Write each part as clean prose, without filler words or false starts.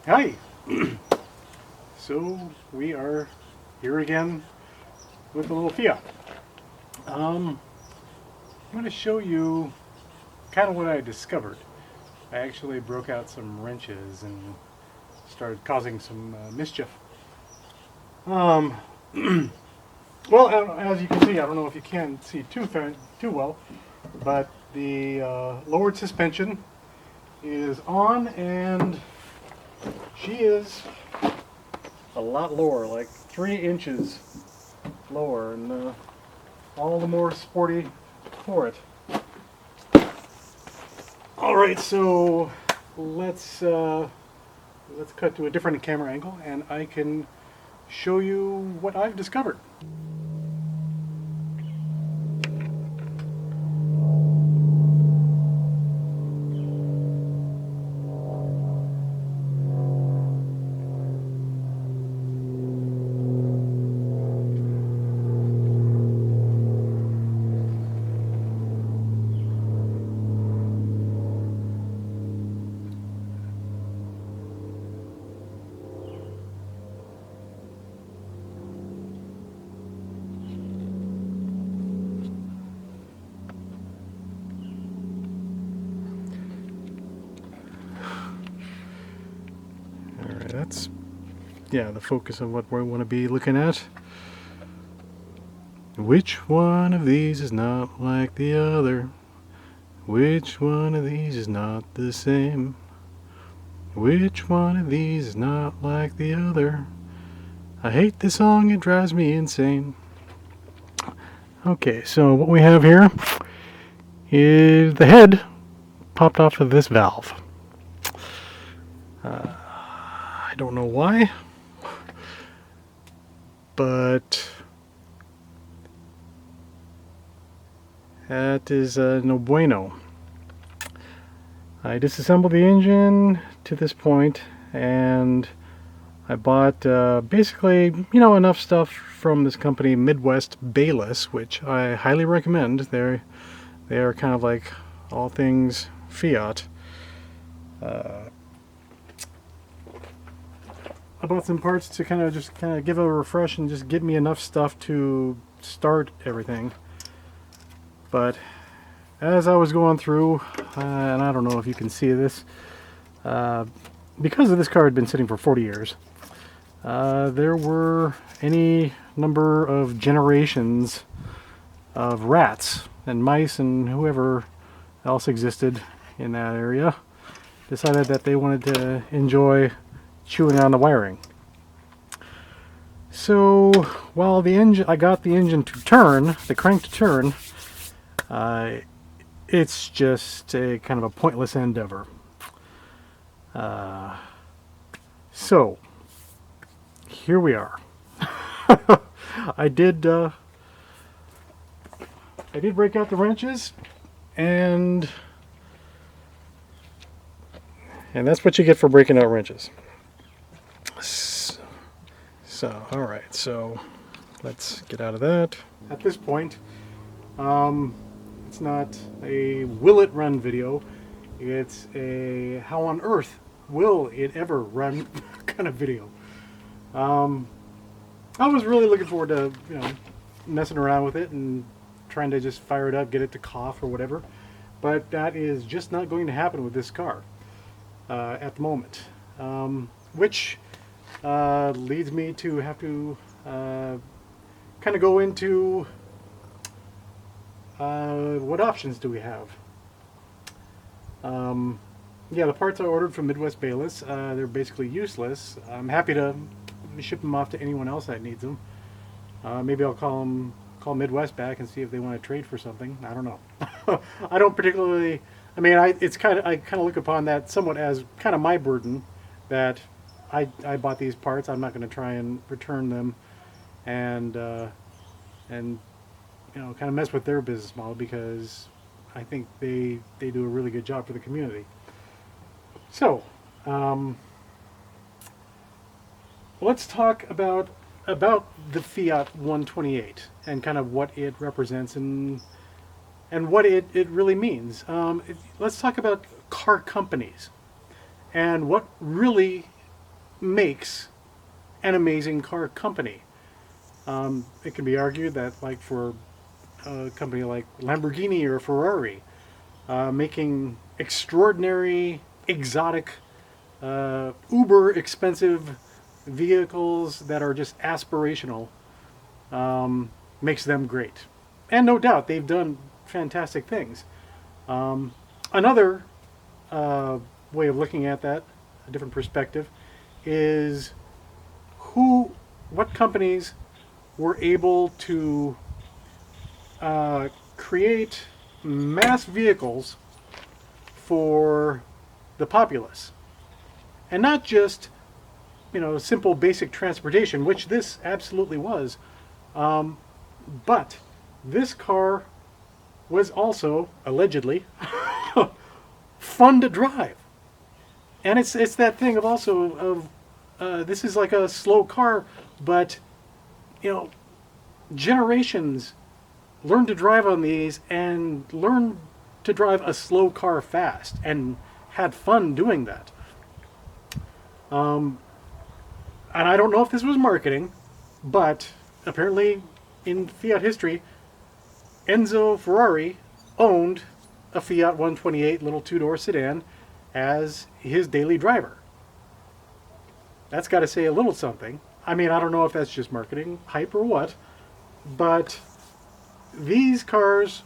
Hi! So we are here again with a little Fiat. I'm going to show you kind of what I discovered. I actually broke out some wrenches and started causing some mischief. Um, well, as you can see, I don't know if you can see too well, but the lowered suspension is on, and she is a lot lower, like 3 inches lower, and all the more sporty for it. All right, so let's cut to a different camera angle, and I can show you what I've discovered. All right, that's the focus of what we want to be looking at. Which one of these is not like the other? Which one of these is not the same? Which one of these is not like the other? I hate this song, it drives me insane. Okay, so what we have here is the head popped off of this valve. I don't know why, but that is no bueno. I disassembled the engine to this point, and I bought basically, enough stuff from this company, Midwest Bayless, which I highly recommend. They are kind of like all things Fiat. I bought some parts to kind of give a refresh and just get me enough stuff to start everything. But as I was going through, and I don't know if you can see this, because this car had been sitting for 40 years, there were any number of generations of rats and mice and whoever else existed in that area decided that they wanted to enjoy chewing on the wiring. So while I got the engine to turn, the crank to turn, it's just a kind of a pointless endeavor. So here we are. I did break out the wrenches, and that's what you get for breaking out wrenches. So, all right, so let's get out of that. At this point, it's not a will it run video. It's a how on earth will it ever run kind of video. I was really looking forward to, messing around with it and trying to just fire it up, get it to cough or whatever. But that is just not going to happen with this car at the moment. Which leads me to have to kind of go into what options do we have. The parts I ordered from Midwest Bayless, they're basically useless. I'm happy to ship them off to anyone else that needs them. Maybe I'll call Midwest back and see if they want to trade for something. I don't know. I don't particularly. I mean, I kind of look upon that somewhat as kind of my burden that I bought these parts. I'm not going to try and return them and kind of mess with their business model, because I think they do a really good job for the community. So let's talk about the Fiat 128 and kind of what it represents and what it really means. Let's talk about car companies and what really makes an amazing car company. It can be argued that, like, for a company like Lamborghini or Ferrari, making extraordinary, exotic, uber expensive vehicles that are just aspirational, makes them great. And no doubt they've done fantastic things. Another way of looking at that, a different perspective, is what companies were able to create mass vehicles for the populace. And not just, simple basic transportation, which this absolutely was, but this car was also, allegedly, fun to drive. And it's that thing of also of this is like a slow car, but generations learned to drive on these and learned to drive a slow car fast and had fun doing that. And I don't know if this was marketing, but apparently in Fiat history, Enzo Ferrari owned a Fiat 128 little two-door sedan as his daily driver. That's got to say a little something. I mean, I don't know if that's just marketing hype or what, but these cars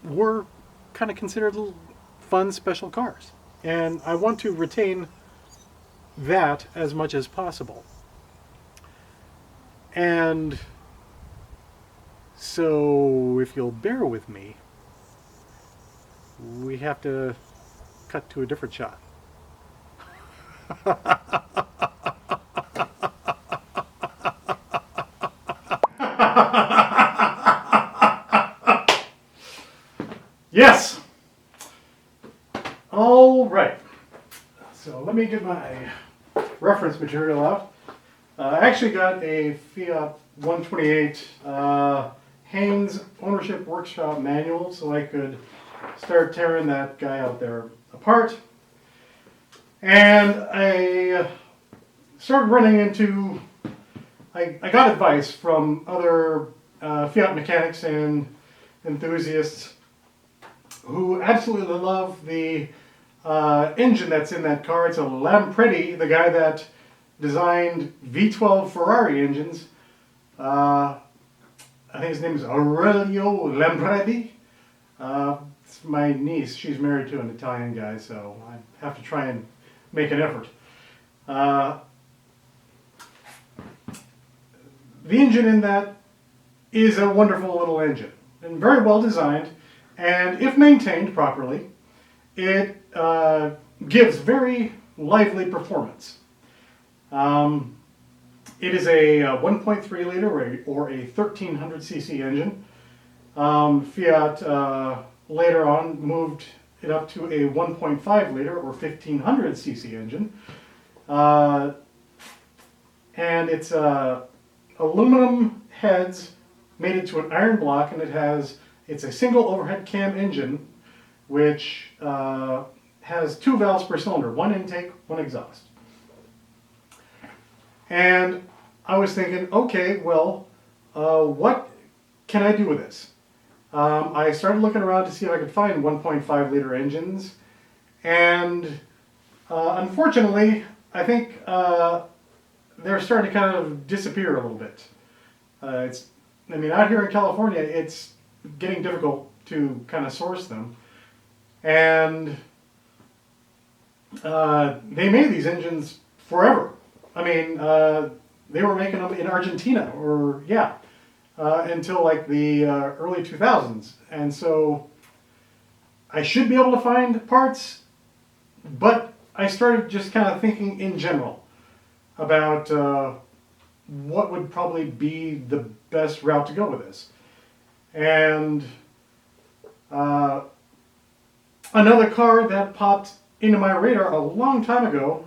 were kind of considered little fun, special cars. And I want to retain that as much as possible. And so, if you'll bear with me, we have to cut to a different shot. Yes! All right. So let me get my reference material out. I actually got a Fiat 128 Haynes Ownership Workshop manual so I could start tearing that guy out there apart. And I started running into, I got advice from other Fiat mechanics and enthusiasts who absolutely love the engine that's in that car. It's a Lampredi, the guy that designed V12 Ferrari engines. I think his name is Aurelio Lampredi. It's my niece. She's married to an Italian guy, so I have to try and make an effort. The engine in that is a wonderful little engine and very well designed, and if maintained properly, it gives very lively performance. It is a 1.3 liter or a 1300cc engine. Fiat later on moved it up to a 1.5 liter or 1500cc engine. And it's aluminum heads mated to an iron block, and it's a single overhead cam engine which has 2 valves per cylinder, 1 intake, 1 exhaust. And I was thinking, okay, well, what can I do with this? I started looking around to see if I could find 1.5 liter engines, and unfortunately, I think they're starting to kind of disappear a little bit. Out here in California, it's getting difficult to kind of source them, and they made these engines forever. They were making them in Argentina, until like the early 2000s. And so I should be able to find parts, but I started just kind of thinking in general about what would probably be the best route to go with this. And another car that popped into my radar a long time ago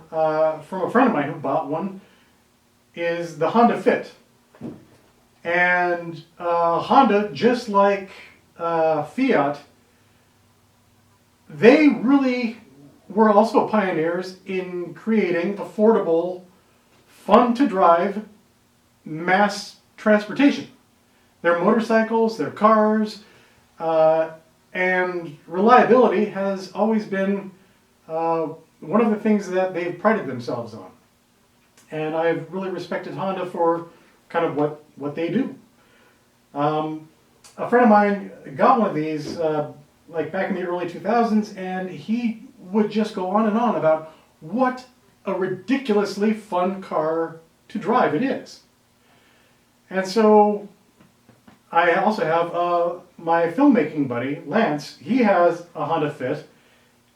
from a friend of mine who bought one is the Honda Fit. And Honda, just like Fiat, they really were also pioneers in creating affordable, fun-to-drive mass transportation. Their motorcycles, their cars, and reliability has always been one of the things that they've prided themselves on. And I've really respected Honda for kind of what they do. A friend of mine got one of these like back in the early 2000s, and he would just go on and on about what a ridiculously fun car to drive it is. And so I also have my filmmaking buddy, Lance. He has a Honda Fit,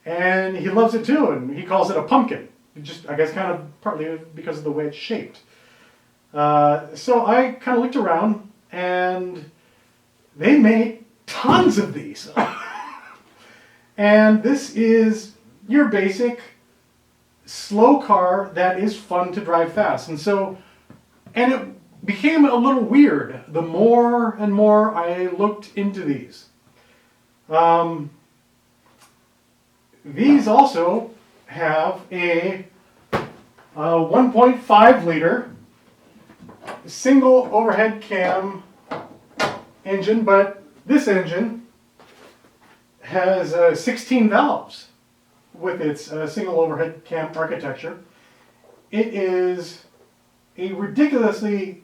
and he loves it too, and he calls it a pumpkin. Just, I guess, kind of partly because of the way it's shaped. So I kind of looked around, and they made tons of these. And this is your basic slow car that is fun to drive fast. And it became a little weird the more and more I looked into these. These also have a 1.5 liter single overhead cam engine, but this engine has 16 valves with its single overhead cam architecture. It is a ridiculously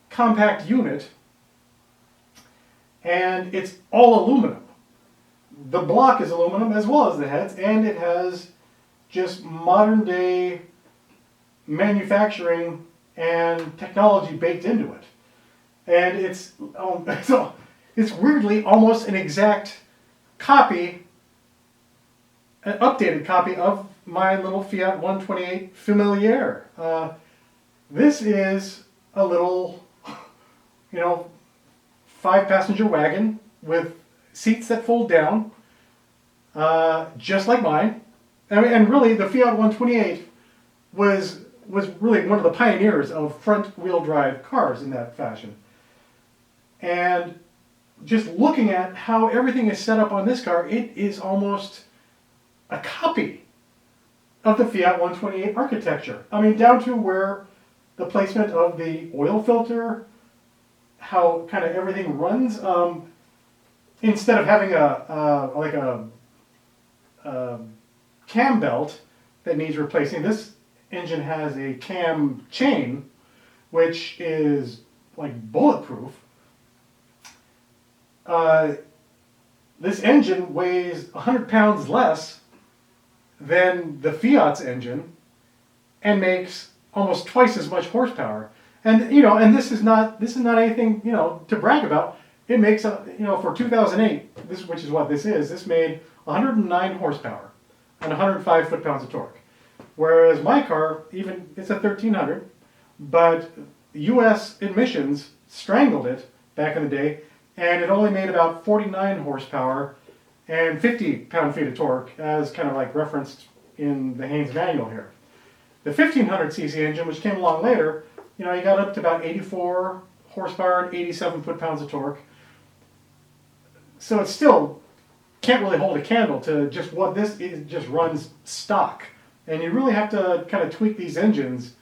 compact unit, and it's all aluminum. The block is aluminum as well as the heads, and it has just modern day manufacturing and technology baked into it. And it's weirdly almost an exact copy, an updated copy of my little Fiat 128 Familiar. This is a little, 5-passenger wagon with seats that fold down, just like mine. And really, the Fiat 128 was really one of the pioneers of front-wheel drive cars in that fashion. And just looking at how everything is set up on this car, it is almost a copy of the Fiat 128 architecture. I mean, down to where the placement of the oil filter, how kind of everything runs. Instead of having a cam belt that needs replacing, this engine has a cam chain, which is like bulletproof. This engine weighs 100 pounds less than the Fiat's engine and makes almost twice as much horsepower. And and this is not anything to brag about. It makes for 2008, which is what this is. This made 109 horsepower and 105 foot-pounds of torque. Whereas my car, it's a 1300, but U.S. emissions strangled it back in the day, and it only made about 49 horsepower and 50 pound-feet of torque, as kind of like referenced in the Haynes manual here. The 1500cc engine, which came along later, you got up to about 84 horsepower and 87 foot-pounds of torque. So it still can't really hold a candle to just what this is. Just runs stock. And you really have to kind of tweak these engines,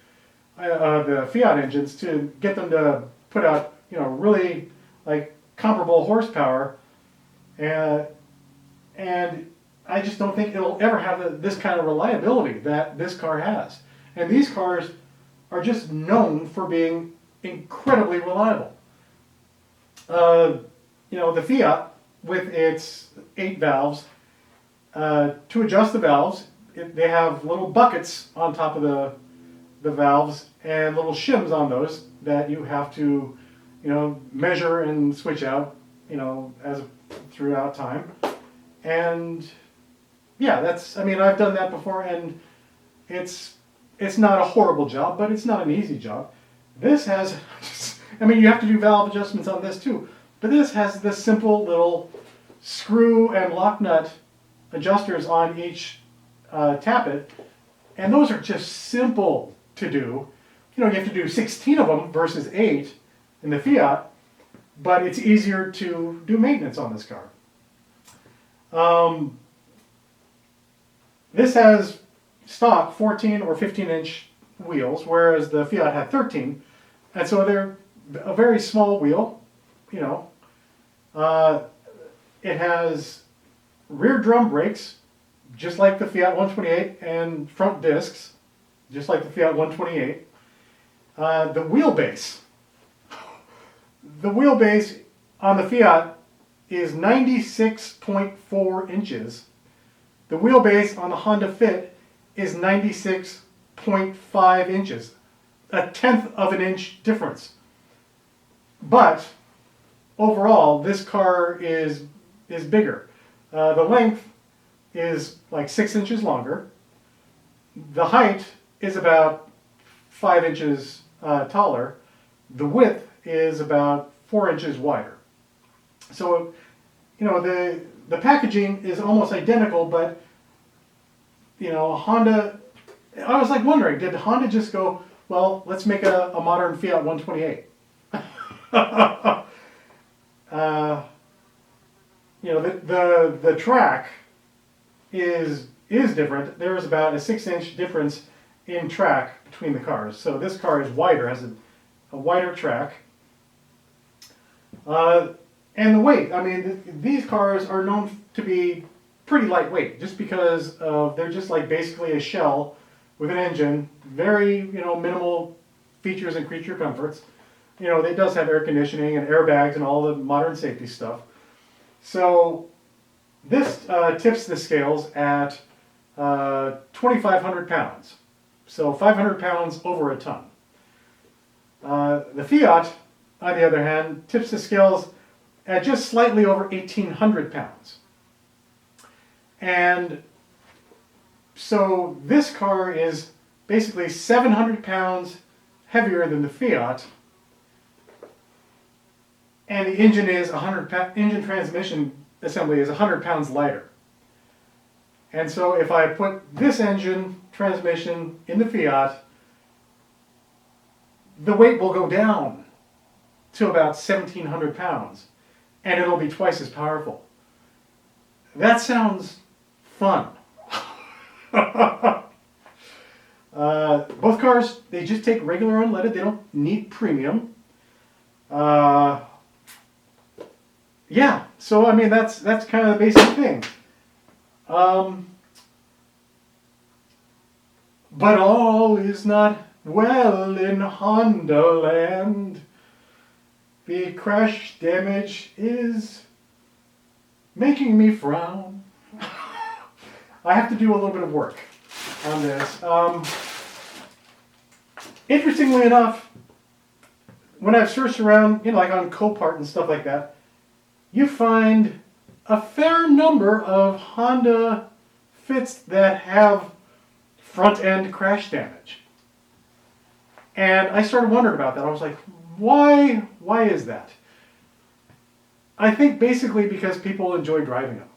the Fiat engines, to get them to put out, really like comparable horsepower. And I just don't think it'll ever have this kind of reliability that this car has. And these cars are just known for being incredibly reliable. The Fiat, with its 8 valves, to adjust the valves, they have little buckets on top of the valves and little shims on those that you have to, measure and switch out, as throughout time. And yeah, I've done that before, and it's not a horrible job, but it's not an easy job. This has, you have to do valve adjustments on this too, but this has this simple little screw and lock nut adjusters on each tappet, and those are just simple to do. You have to do 16 of them versus 8 in the Fiat, but it's easier to do maintenance on this car. This has stock 14 or 15-inch wheels, whereas the Fiat had 13, and so they're a very small wheel. You know, it has rear drum brakes, just like the Fiat 128, and front discs, just like the Fiat 128. The wheelbase on the Fiat is 96.4 inches. The wheelbase on the Honda Fit is 96.5 inches, a tenth of an inch difference. But overall, this car is bigger. The length is like 6 inches longer. The height is about 5 inches taller. The width is about 4 inches wider. So, you know, the packaging is almost identical, but, you know, Honda, I was like wondering, did Honda just go, well, let's make a modern Fiat 128? You know, the track is different. There's about a 6-inch difference in track between the cars. So this car is wider, has a wider track. And the weight, I mean, these cars are known to be pretty lightweight, just because they're just like basically a shell with an engine, very, you know, minimal features and creature comforts. You know, it does have air conditioning and airbags and all the modern safety stuff. So this tips the scales at 2,500 pounds. So 500 pounds over a ton. The Fiat, on the other hand, tips the scales at just slightly over 1,800 pounds. And so this car is basically 700 pounds heavier than the Fiat, and the engine is engine transmission assembly is 100 pounds lighter. And so if I put this engine transmission in the Fiat, the weight will go down to about 1,700 pounds, and it'll be twice as powerful. That sounds fun. Both cars, they just take regular unleaded. They don't need premium. Yeah, so I mean that's kind of the basic thing. But all is not well in Honda land. The crash damage is making me frown. I have to do a little bit of work on this. Interestingly enough, when I've searched around, you know, like on Copart and stuff like that, you find a fair number of Honda Fits that have front end crash damage. And I started wondering about that. I was like, why is that? I think basically because people enjoy driving them.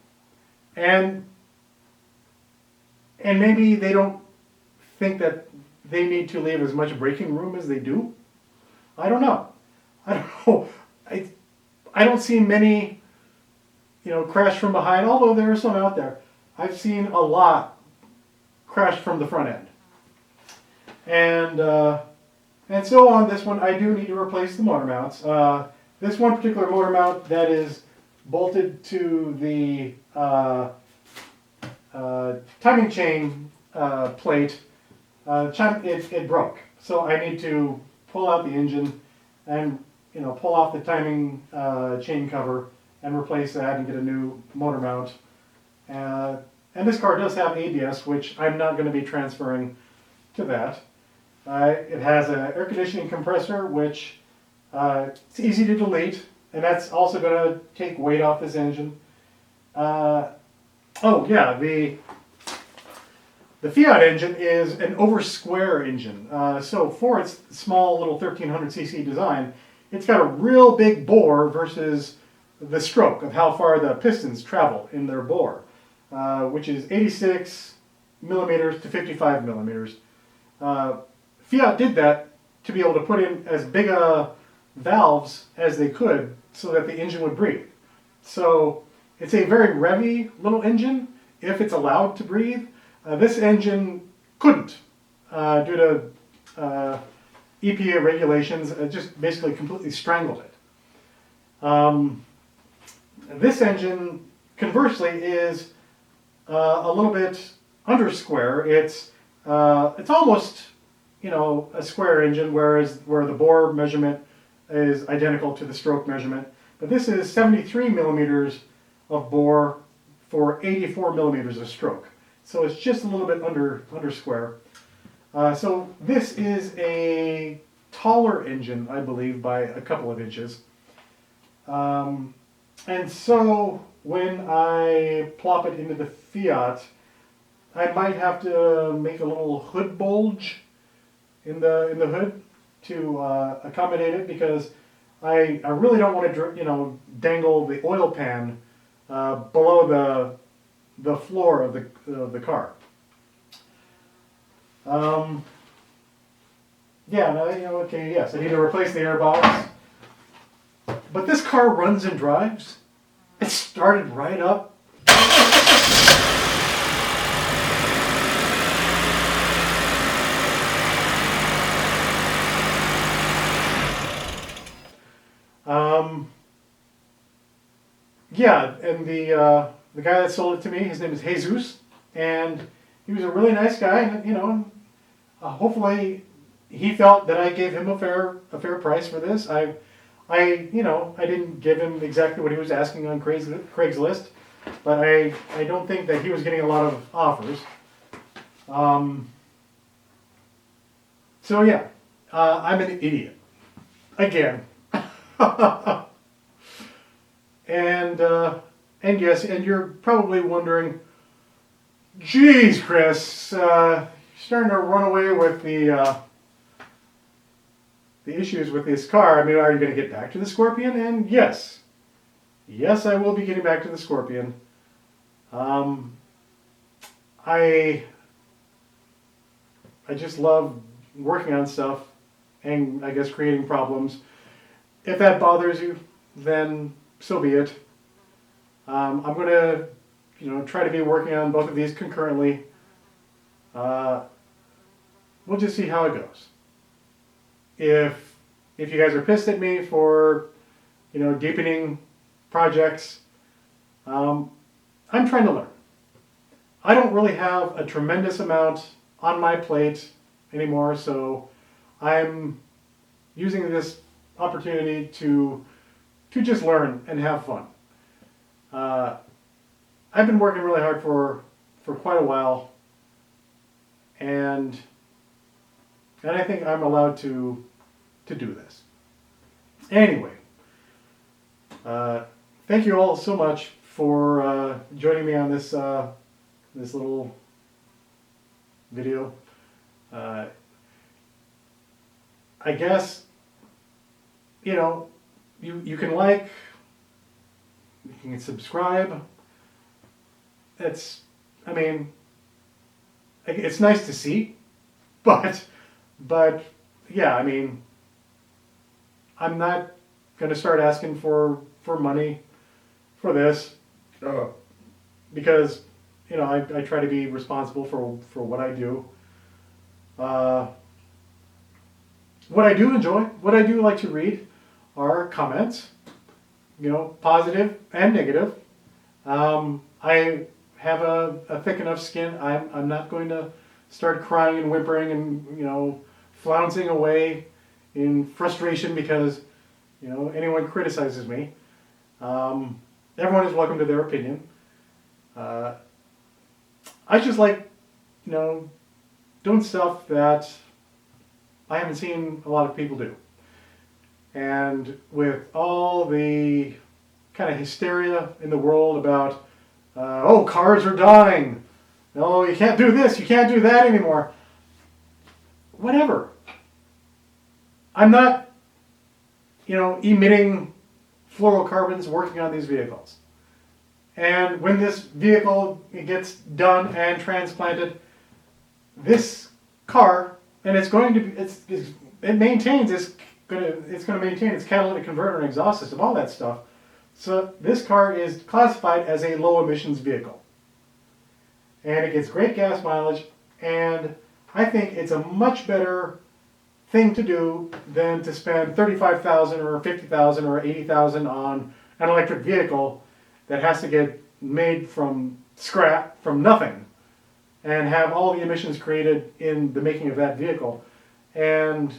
And maybe they don't think that they need to leave as much braking room as they do. I don't know. I don't see many, you know, crash from behind, although there are some out there. I've seen a lot crash from the front end. And so on this one, I do need to replace the motor mounts. This one particular motor mount that is bolted to the timing chain plate, it broke. So I need to pull out the engine and, you know, pull off the timing chain cover and replace that and get a new motor mount. And this car does have ABS, which I'm not going to be transferring to that. It has an air conditioning compressor, which it's easy to delete, and that's also going to take weight off this engine. Oh yeah, the Fiat engine is an over-square engine. So for its small little 1300cc design, it's got a real big bore versus the stroke of how far the pistons travel in their bore, which is 86 millimeters to 55 millimeters. Fiat did that to be able to put in as big valves as they could so that the engine would breathe. So it's a very revvy little engine if it's allowed to breathe, This engine couldn't, due to EPA regulations. It just basically completely strangled it. This engine, conversely, is a little bit under square. It's almost, a square engine, where the bore measurement is identical to the stroke measurement. But this is 73 millimeters of bore for 84 millimeters of stroke. So it's just a little bit under square. So this is a taller engine, I believe, by a couple of inches. And so when I plop it into the Fiat, I might have to make a little hood bulge in the hood to accommodate it, because I really don't want to dangle the oil pan below the floor of the car. Yeah, no, okay, yes, I need to replace the airbox. But this car runs and drives. It started right up. Yeah, and the guy that sold it to me, his name is Jesus, and he was a really nice guy, and hopefully he felt that I gave him a fair price for this. I didn't give him exactly what he was asking on Craigslist, but I don't think that he was getting a lot of offers. So yeah, I'm an idiot again. And yes, and you're probably wondering, geez, Chris, you're starting to run away with the issues with this car. I mean, are you going to get back to the Scorpion? And yes, I will be getting back to the Scorpion. I just love working on stuff and I guess creating problems. If that bothers you, then so be it. I'm going to, try to be working on both of these concurrently. We'll just see how it goes. If you guys are pissed at me for, deepening projects, I'm trying to learn. I don't really have a tremendous amount on my plate anymore, so I'm using this opportunity to just learn and have fun. I've been working really hard for quite a while, and I think I'm allowed to do this. Anyway, thank you all so much for joining me on this this little video. I guess you can like, you can subscribe. It's nice to see, but yeah, I'm not going to start asking for money for this, because I try to be responsible for what I do. What I do enjoy, what I do like to read, are comments, positive and negative. I have a thick enough skin. I'm not going to start crying and whimpering and flouncing away in frustration because anyone criticizes me. Everyone is welcome to their opinion. I just like doing stuff that I haven't seen a lot of people do. And with all the kind of hysteria in the world about, cars are dying. No, you can't do this, you can't do that anymore. Whatever. I'm not, emitting fluorocarbons working on these vehicles. And when this vehicle gets done and transplanted, this car, and it's going to maintain its catalytic converter and exhaust system, all that stuff. So this car is classified as a low emissions vehicle. and it gets great gas mileage, and I think it's a much better thing to do than to spend 35,000 or 50,000 or 80,000 on an electric vehicle that has to get made from scrap, from nothing, and have all the emissions created in the making of that vehicle. And,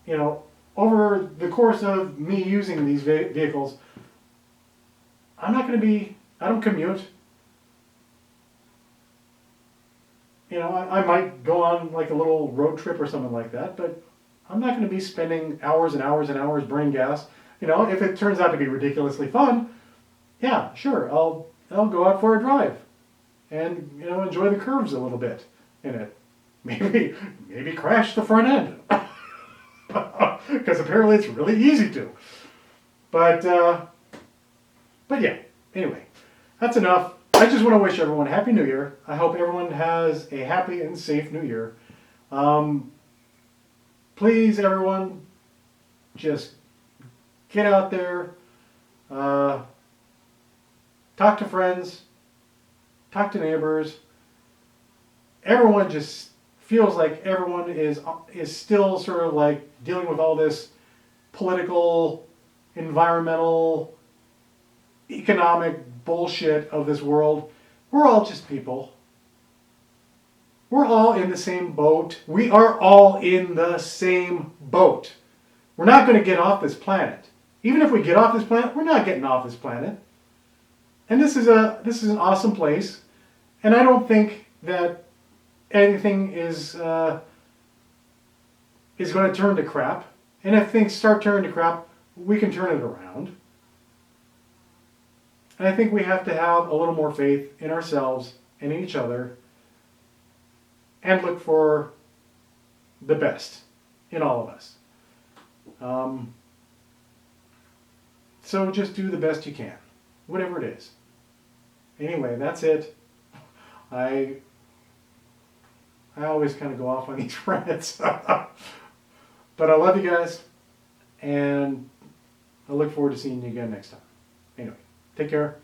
you know, over the course of me using these vehicles, I'm not going to be, I don't commute. You know, I might go on like a little road trip or something like that, but I'm not going to be spending hours and hours and hours burning gas. You know, if it turns out to be ridiculously fun, yeah, sure, I'll go out for a drive and, you know, enjoy the curves a little bit in it. Maybe crash the front end, because apparently it's really easy to. But yeah, anyway, that's enough. I just want to wish everyone a Happy New Year. I hope everyone has a happy and safe New Year. Please, everyone, just get out there, talk to friends, talk to neighbors. Everyone just feels like everyone is still sort of like dealing with all this political, environmental, economic bullshit of this world. We're all just people. We're all in the same boat. We are all in the same boat. We're not going to get off this planet. Even if we get off this planet, we're not getting off this planet. And this is an awesome place. And I don't think that anything is going to turn to crap. And if things start turning to crap, we can turn it around. And I think we have to have a little more faith in ourselves and in each other and look for the best in all of us. So just do the best you can, whatever it is. Anyway, that's it. I always kind of go off on these rants. But I love you guys, and I look forward to seeing you again next time. Anyway. Take care.